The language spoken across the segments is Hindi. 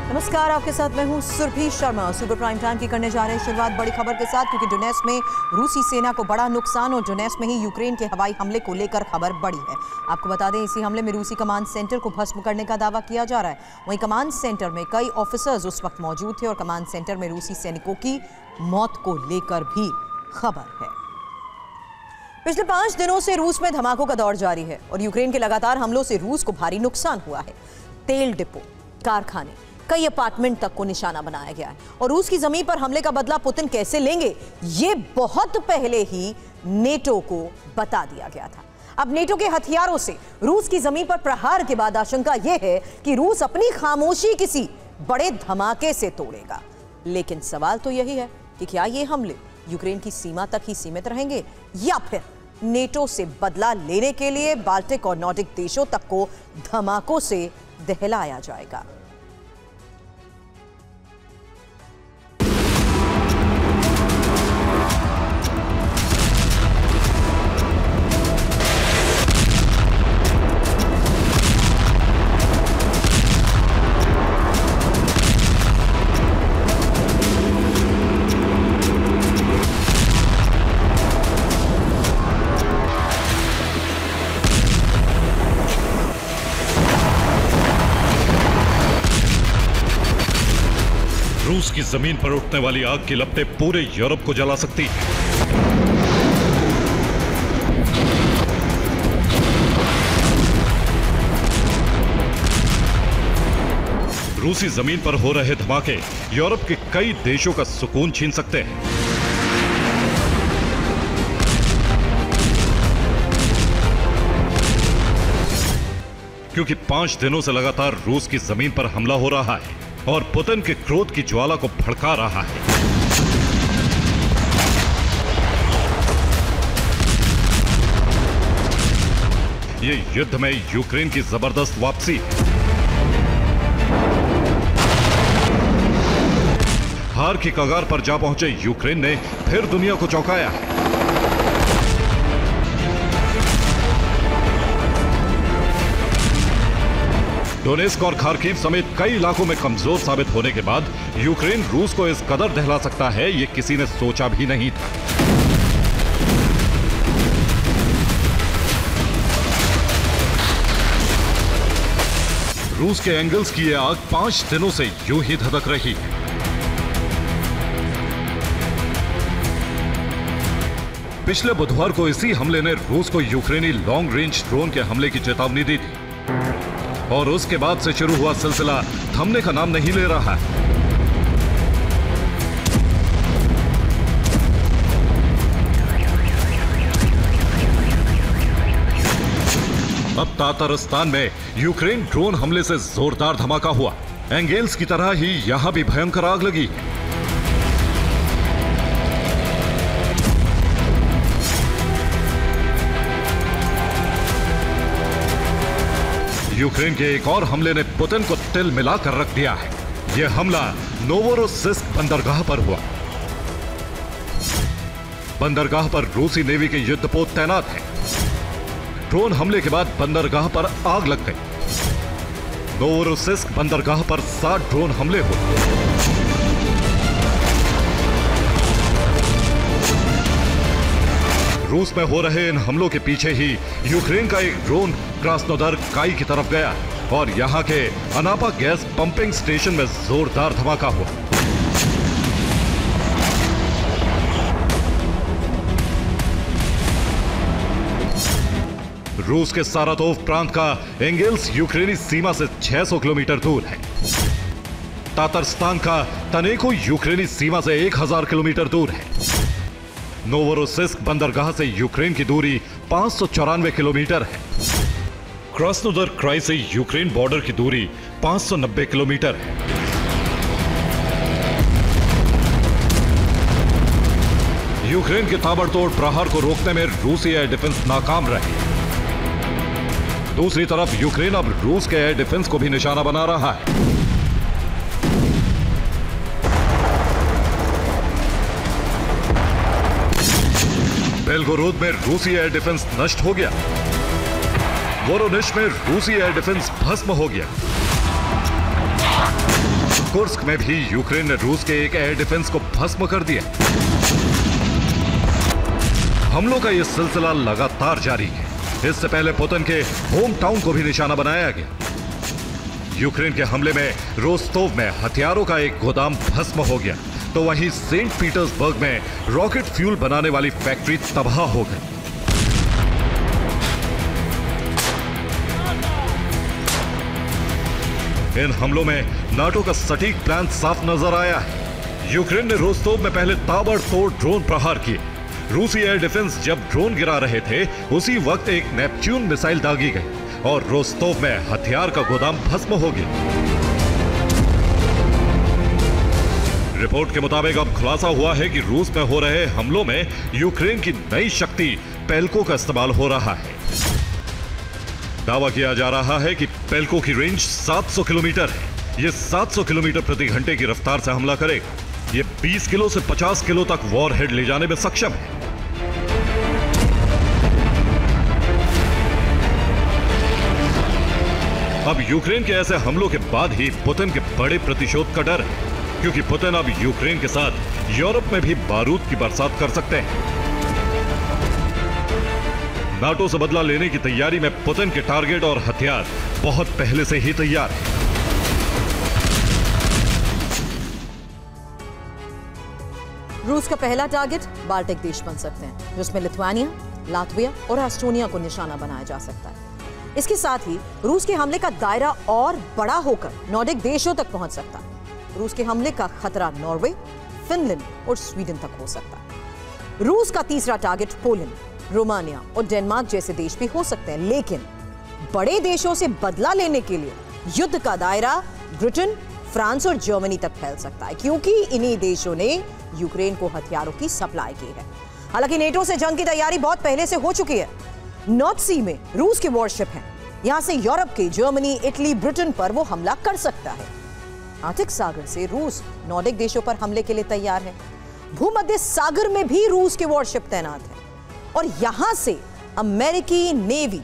नमस्कार, आपके साथ मैं हूं Surbhi Sharma. Super prime time की करने जा रहे हैं शुरुआत बड़ी खबर के साथ, क्योंकि डोनेट्स्क में रूसी सेना को बड़ा नुकसान और डोनेट्स्क में ही यूक्रेन के हवाई हमले को लेकर खबर बड़ी है। आपको बता दें, इसी हमले में रूसी कमांड सेंटर को भस्म करने का दावा किया जा रहा है। वहीं कमांड सेंटर में कई ऑफिसर्स उस वक्त मौजूद थे और कमांड सेंटर में रूसी सैनिकों की मौत को लेकर भी खबर है। पिछले 5 दिनों से रूस में धमाकों का दौर जारी है और यूक्रेन के लगातार हमलों से रूस को भारी नुकसान हुआ है। तेल डिपो, कारखाने, कई अपार्टमेंट तक को निशाना बनाया गया है और रूस की जमीन पर हमले का बदला पुतिन कैसे लेंगे, ये बहुत पहले ही नेटो को बता दिया गया था। अब नेटो के हथियारों से रूस की जमीन पर प्रहार के बाद आशंका यह है कि रूस अपनी खामोशी किसी बड़े धमाके से तोड़ेगा। लेकिन सवाल तो यही है कि क्या ये हमले यूक्रेन की सीमा तक ही सीमित रहेंगे या फिर नेटो से बदला लेने के लिए बाल्टिक और नॉर्डिक देशों तक को धमाकों से दहलाया जाएगा। रूस की जमीन पर उठने वाली आग की लपटें पूरे यूरोप को जला सकती है। रूसी जमीन पर हो रहे धमाके यूरोप के कई देशों का सुकून छीन सकते हैं। क्योंकि 5 दिनों से लगातार रूस की जमीन पर हमला हो रहा है और पुतिन के क्रोध की ज्वाला को भड़का रहा है। ये युद्ध में यूक्रेन की जबरदस्त वापसी है। हार की कगार पर जा पहुंचे यूक्रेन ने फिर दुनिया को चौंकाया है। डोनेट्स्क और खार्किव समेत कई इलाकों में कमजोर साबित होने के बाद यूक्रेन रूस को इस कदर दहला सकता है, ये किसी ने सोचा भी नहीं था। रूस के एंगल्स की यह आग 5 दिनों से यूं ही धधक रही है। पिछले बुधवार को इसी हमले ने रूस को यूक्रेनी लॉन्ग रेंज ड्रोन के हमले की चेतावनी दी थी और उसके बाद से शुरू हुआ सिलसिला थमने का नाम नहीं ले रहा है। अब तातारिस्तान में यूक्रेन ड्रोन हमले से जोरदार धमाका हुआ। एंगेल्स की तरह ही यहां भी भयंकर आग लगी। यूक्रेन के एक और हमले ने पुतिन को तिल मिलाकर रख दिया है। यह हमला नोवोरोसिस्क बंदरगाह पर हुआ। बंदरगाह पर रूसी नेवी के युद्धपोत तैनात हैं। ड्रोन हमले के बाद बंदरगाह पर आग लग गई। नोवोरोसिस्क बंदरगाह पर 60 ड्रोन हमले हुए। रूस में हो रहे इन हमलों के पीछे ही यूक्रेन का एक ड्रोन क्रास्नोदर काई की तरफ गया और यहां के अनापा गैस पंपिंग स्टेशन में जोरदार धमाका हुआ। रूस के सारातोव प्रांत का एंगेल्स यूक्रेनी सीमा से 600 किलोमीटर दूर है। तातारिस्तान का तनेको यूक्रेनी सीमा से 1000 किलोमीटर दूर है। नोवोरोसिस्क बंदरगाह से यूक्रेन की दूरी 594 किलोमीटर है। क्रास्नोदर क्राई से यूक्रेन बॉर्डर की दूरी 590 किलोमीटर है। यूक्रेन के ताबड़तोड़ प्रहार को रोकने में रूसी एयर डिफेंस नाकाम रहे। दूसरी तरफ यूक्रेन अब रूस के एयर डिफेंस को भी निशाना बना रहा है। बेलगोरोद में रूसी एयर डिफेंस नष्ट हो गया। वोरोनिश में रूसी एयर डिफेंस भस्म हो गया। कुर्स्क में भी यूक्रेन ने रूस के एक एयर डिफेंस को भस्म कर दिया। हमलों का यह सिलसिला लगातार जारी है। इससे पहले पुतिन के होम टाउन को भी निशाना बनाया गया। यूक्रेन के हमले में रोस्तोव में हथियारों का एक गोदाम भस्म हो गया, तो वहीं सेंट पीटर्सबर्ग में रॉकेट फ्यूल बनाने वाली फैक्ट्री तबाह हो गई। इन हमलों में नाटो का सटीक प्लान साफ नजर आया है। यूक्रेन ने रोस्तोव में पहले ताबड़तोड़ ड्रोन प्रहार किए। रूसी एयर डिफेंस जब ड्रोन गिरा रहे थे, उसी वक्त एक नेपच्यून मिसाइल दागी गई और रोस्तोव में हथियार का गोदाम भस्म हो गया। रिपोर्ट के मुताबिक अब खुलासा हुआ है कि रूस में हो रहे हमलों में यूक्रेन की नई शक्ति पेल्को का इस्तेमाल हो रहा है। दावा किया जा रहा है कि पेल्को की रेंज 700 किलोमीटर है। यह 700 किलोमीटर प्रति घंटे की रफ्तार से हमला करेगा। यह 20 किलो से 50 किलो तक वॉरहेड ले जाने में सक्षम है। अब यूक्रेन के ऐसे हमलों के बाद ही पुतिन के बड़े प्रतिशोध का डर है, क्योंकि पुतिन अब यूक्रेन के साथ यूरोप में भी बारूद की बरसात कर सकते हैं। नाटो से बदला लेने की तैयारी में पुतिन के टारगेट और हथियार बहुत पहले से ही तैयार हैं। रूस का पहला टारगेट बाल्टिक देश बन सकते हैं, जिसमें लिथुआनिया, लातविया और एस्टोनिया को निशाना बनाया जा सकता है। इसके साथ ही रूस के हमले का दायरा और बड़ा होकर नॉर्डिक देशों तक पहुंच सकता है। रूस के हमले का खतरा नॉर्वे, फिनलैंड और स्वीडन तक हो सकता है। रूस का तीसरा टारगेट पोलैंड, रोमानिया और डेनमार्क जैसे देश भी हो सकते हैं, लेकिन बड़े देशों से बदला लेने के लिए युद्ध का दायरा ब्रिटेन, फ्रांस और जर्मनी तक फैल सकता है, क्योंकि इन्हीं देशों ने यूक्रेन को हथियारों की सप्लाई की है। हालांकि नेटो से जंग की तैयारी बहुत पहले से हो चुकी है। नॉर्थ सी में रूस के वॉरशिप हैं, यहां से यूरोप के जर्मनी, इटली, ब्रिटेन पर वो हमला कर सकता है। आर्कटिक सागर से रूस नॉर्डिक देशों पर हमले के लिए तैयार है। भूमध्य सागर में भी रूस के वॉरशिप तैनात है और यहां से अमेरिकी नेवी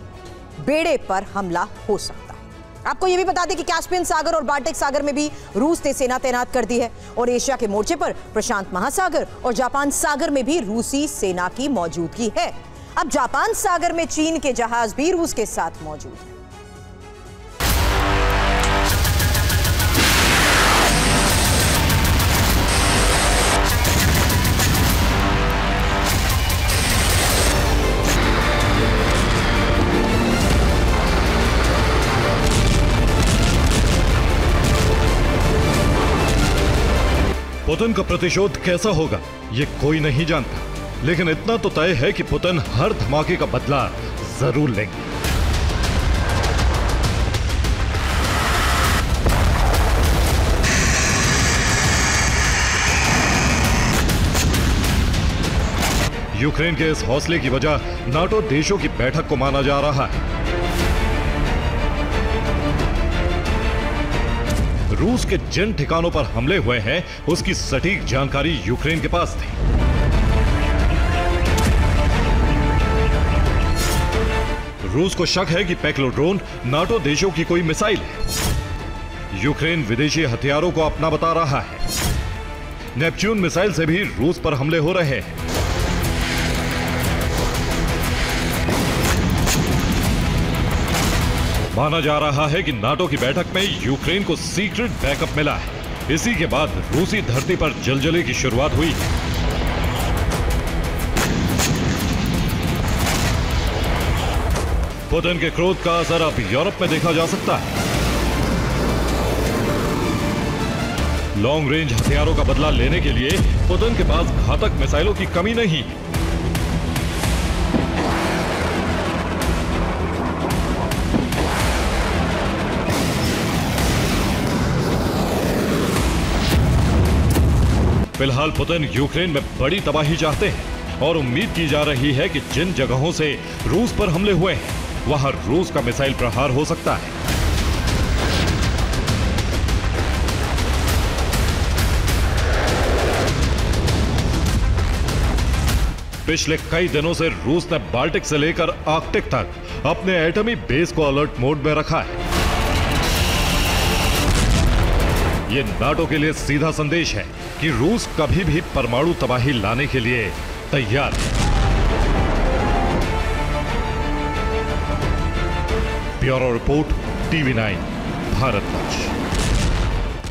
बेड़े पर हमला हो सकता है। आपको यह भी बता दें कि कैस्पियन सागर और बाल्टिक सागर में भी रूस ने सेना तैनात कर दी है और एशिया के मोर्चे पर प्रशांत महासागर और जापान सागर में भी रूसी सेना की मौजूदगी है। अब जापान सागर में चीन के जहाज भी रूस के साथ मौजूद हैं। पुतिन का प्रतिशोध कैसा होगा ये कोई नहीं जानता, लेकिन इतना तो तय है कि पुतिन हर धमाके का बदला जरूर लेंगे। यूक्रेन के इस हौसले की वजह नाटो देशों की बैठक को माना जा रहा है। रूस के जिन ठिकानों पर हमले हुए हैं उसकी सटीक जानकारी यूक्रेन के पास थी। रूस को शक है कि पैक्लोड्रोन नाटो देशों की कोई मिसाइल है। यूक्रेन विदेशी हथियारों को अपना बता रहा है। नेपच्यून मिसाइल से भी रूस पर हमले हो रहे हैं। माना जा रहा है कि नाटो की बैठक में यूक्रेन को सीक्रेट बैकअप मिला है। इसी के बाद रूसी धरती पर जलजले की शुरुआत हुई। पुतिन के क्रोध का असर अब यूरोप में देखा जा सकता है। लॉन्ग रेंज हथियारों का बदला लेने के लिए पुतिन के पास घातक मिसाइलों की कमी नहीं है। फिलहाल पुतिन यूक्रेन में बड़ी तबाही चाहते हैं और उम्मीद की जा रही है कि जिन जगहों से रूस पर हमले हुए हैं वहां रूस का मिसाइल प्रहार हो सकता है। पिछले कई दिनों से रूस ने बाल्टिक से लेकर आर्कटिक तक अपने एटमी बेस को अलर्ट मोड में रखा है। ये नाटो के लिए सीधा संदेश है कि रूस कभी भी परमाणु तबाही लाने के लिए तैयार है। Bureau report, TV9 Bharatvarsh.